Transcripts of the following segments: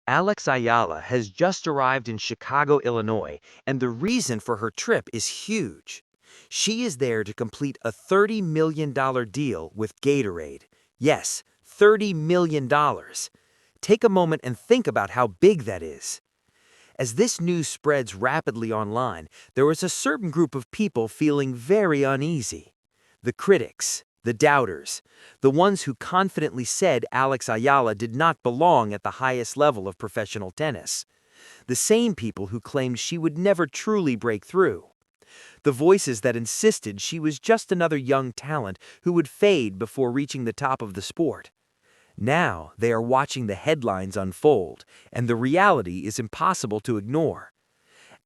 Alex Ayala has just arrived in Chicago, Illinois, and the reason for her trip is huge. She is there to complete a $30 million deal with Gatorade. Yes, $30 million. Take a moment and think about how big that is. As this news spreads rapidly online, there was a certain group of people feeling very uneasy. The critics, the doubters, the ones who confidently said Alex Ayala did not belong at the highest level of professional tennis. The same people who claimed she would never truly break through. The voices that insisted she was just another young talent who would fade before reaching the top of the sport. Now they are watching the headlines unfold, and the reality is impossible to ignore.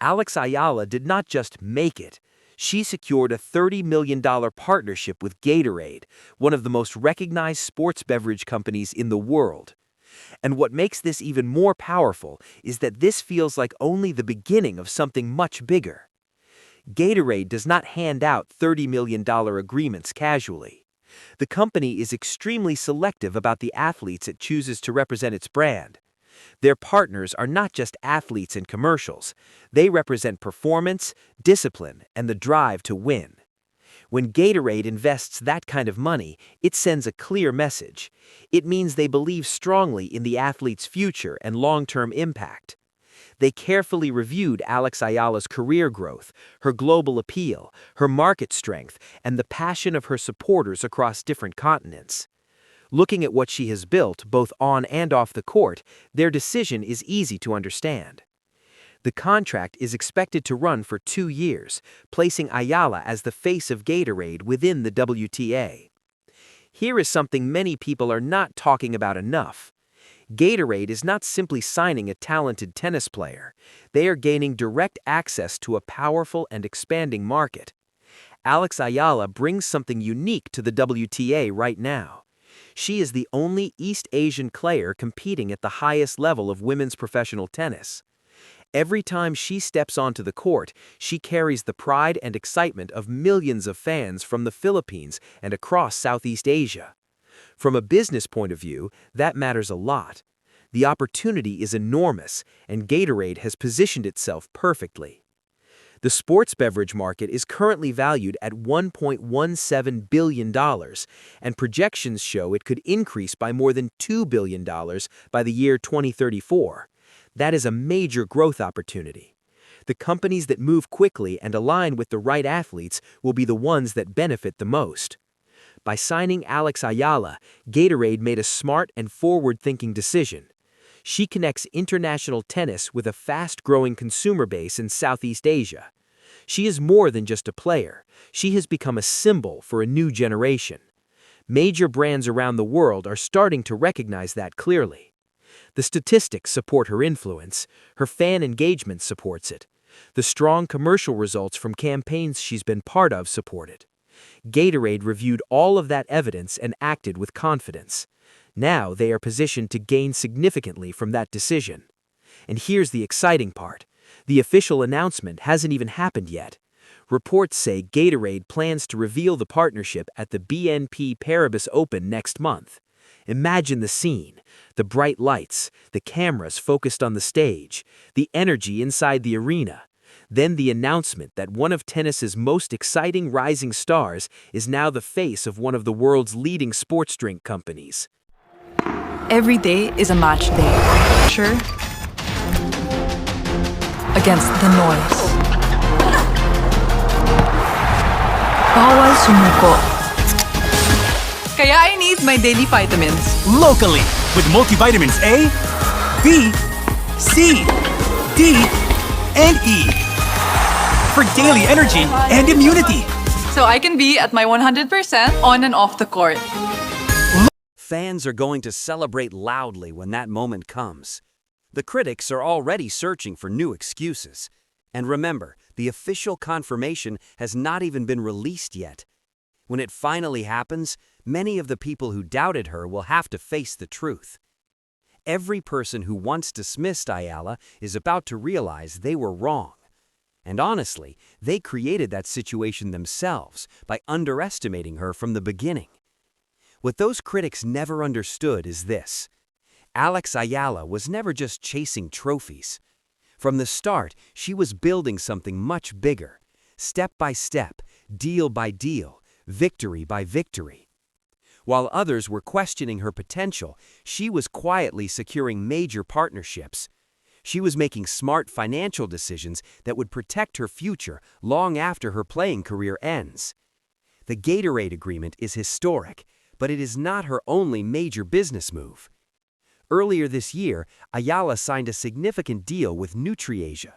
Alex Ayala did not just make it. She secured a $30 million partnership with Gatorade, one of the most recognized sports beverage companies in the world. And what makes this even more powerful is that this feels like only the beginning of something much bigger. Gatorade does not hand out $30 million agreements casually. The company is extremely selective about the athletes it chooses to represent its brand. Their partners are not just athletes in commercials. They represent performance, discipline, and the drive to win. When Gatorade invests that kind of money, it sends a clear message. It means they believe strongly in the athlete's future and long-term impact. They carefully reviewed Alex Ayala's career growth, her global appeal, her market strength, and the passion of her supporters across different continents. Looking at what she has built, both on and off the court, their decision is easy to understand. The contract is expected to run for 2 years, placing Ayala as the face of Gatorade within the WTA. Here is something many people are not talking about enough. Gatorade is not simply signing a talented tennis player. They are gaining direct access to a powerful and expanding market. Alex Ayala brings something unique to the WTA right now. She is the only East Asian player competing at the highest level of women's professional tennis. Every time she steps onto the court, she carries the pride and excitement of millions of fans from the Philippines and across Southeast Asia. From a business point of view, that matters a lot. The opportunity is enormous, and Gatorade has positioned itself perfectly. The sports beverage market is currently valued at $1.17 billion, and projections show it could increase by more than $2 billion by the year 2034. That is a major growth opportunity. The companies that move quickly and align with the right athletes will be the ones that benefit the most. By signing Alex Ayala, Gatorade made a smart and forward-thinking decision. She connects international tennis with a fast-growing consumer base in Southeast Asia. She is more than just a player. She has become a symbol for a new generation. Major brands around the world are starting to recognize that clearly. The statistics support her influence. Her fan engagement supports it. The strong commercial results from campaigns she's been part of support it. Gatorade reviewed all of that evidence and acted with confidence. Now they are positioned to gain significantly from that decision. And here's the exciting part. The official announcement hasn't even happened yet. Reports say Gatorade plans to reveal the partnership at the BNP Paribas Open next month. Imagine the scene, the bright lights, the cameras focused on the stage, the energy inside the arena. Then the announcement that one of tennis's most exciting rising stars is now the face of one of the world's leading sports drink companies. Every day is a match day. Sure. Against the noise. Bawal sumuko. Kaya I need my daily vitamins. Locally, with multivitamins A, B, C, D, and E. For daily energy and immunity. So I can be at my 100% on and off the court. Fans are going to celebrate loudly when that moment comes. The critics are already searching for new excuses. And remember, the official confirmation has not even been released yet. When it finally happens, many of the people who doubted her will have to face the truth. Every person who once dismissed Ayala is about to realize they were wrong. And honestly, they created that situation themselves by underestimating her from the beginning. What those critics never understood is this. Alex Ayala was never just chasing trophies. From the start, she was building something much bigger, step by step, deal by deal, victory by victory. While others were questioning her potential, she was quietly securing major partnerships. She was making smart financial decisions that would protect her future long after her playing career ends. The Gatorade agreement is historic, but it is not her only major business move. Earlier this year, Ayala signed a significant deal with WTA.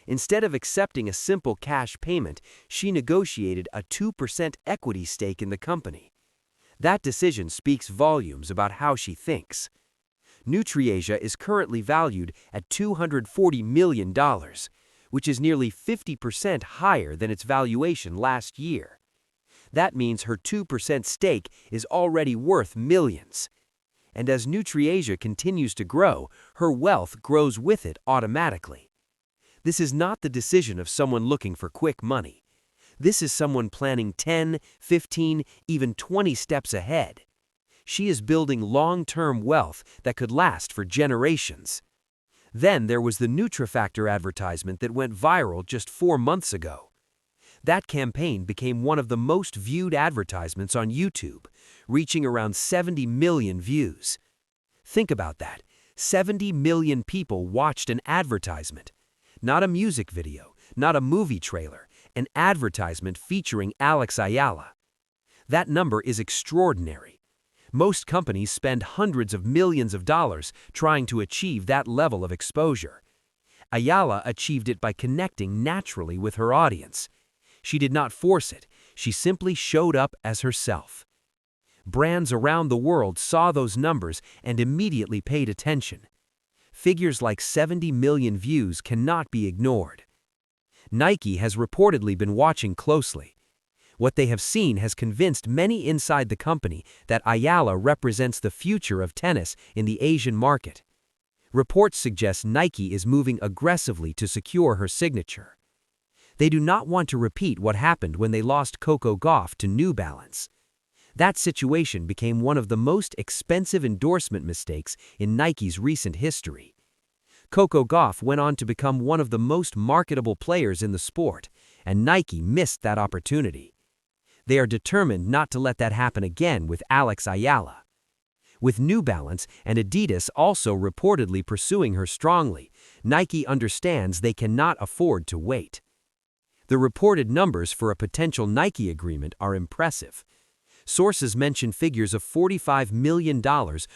Instead of accepting a simple cash payment, she negotiated a 2% equity stake in the company. That decision speaks volumes about how she thinks. WTA is currently valued at $240 million, which is nearly 50% higher than its valuation last year. That means her 2% stake is already worth millions. And as WTA continues to grow, her wealth grows with it automatically. This is not the decision of someone looking for quick money. This is someone planning 10, 15, even 20 steps ahead. She is building long-term wealth that could last for generations. Then there was the NutriFactor advertisement that went viral just 4 months ago. That campaign became one of the most viewed advertisements on YouTube, reaching around 70 million views. Think about that. 70 million people watched an advertisement. Not a music video, not a movie trailer, an advertisement featuring Alex Ayala. That number is extraordinary. Most companies spend hundreds of millions of dollars trying to achieve that level of exposure. Ayala achieved it by connecting naturally with her audience. She did not force it, she simply showed up as herself. Brands around the world saw those numbers and immediately paid attention. Figures like 70 million views cannot be ignored. Nike has reportedly been watching closely. What they have seen has convinced many inside the company that Ayala represents the future of tennis in the Asian market. Reports suggest Nike is moving aggressively to secure her signature. They do not want to repeat what happened when they lost Coco Gauff to New Balance. That situation became one of the most expensive endorsement mistakes in Nike's recent history. Coco Gauff went on to become one of the most marketable players in the sport, and Nike missed that opportunity. They are determined not to let that happen again with Alex Ayala. With New Balance and Adidas also reportedly pursuing her strongly, Nike understands they cannot afford to wait. The reported numbers for a potential Nike agreement are impressive. Sources mention figures of $45 million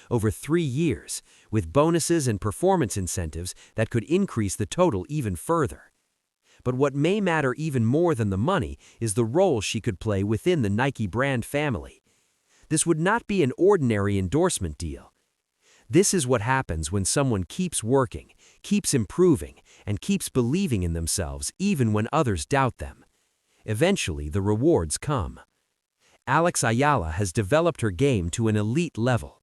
over 3 years, with bonuses and performance incentives that could increase the total even further. But what may matter even more than the money is the role she could play within the Nike brand family. This would not be an ordinary endorsement deal. This is what happens when someone keeps working, keeps improving, and keeps believing in themselves even when others doubt them. Eventually, the rewards come. Alex Ayala has developed her game to an elite level.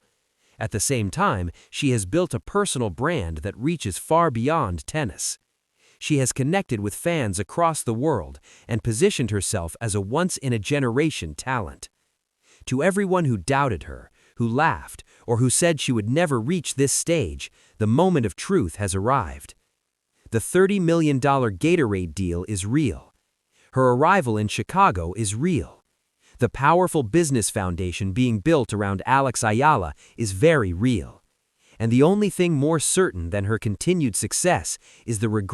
At the same time, she has built a personal brand that reaches far beyond tennis. She has connected with fans across the world and positioned herself as a once-in-a-generation talent. To everyone who doubted her, who laughed, or who said she would never reach this stage, the moment of truth has arrived. The $30 million Gatorade deal is real. Her arrival in Chicago is real. The powerful business foundation being built around Alex Ayala is very real. And the only thing more certain than her continued success is the regret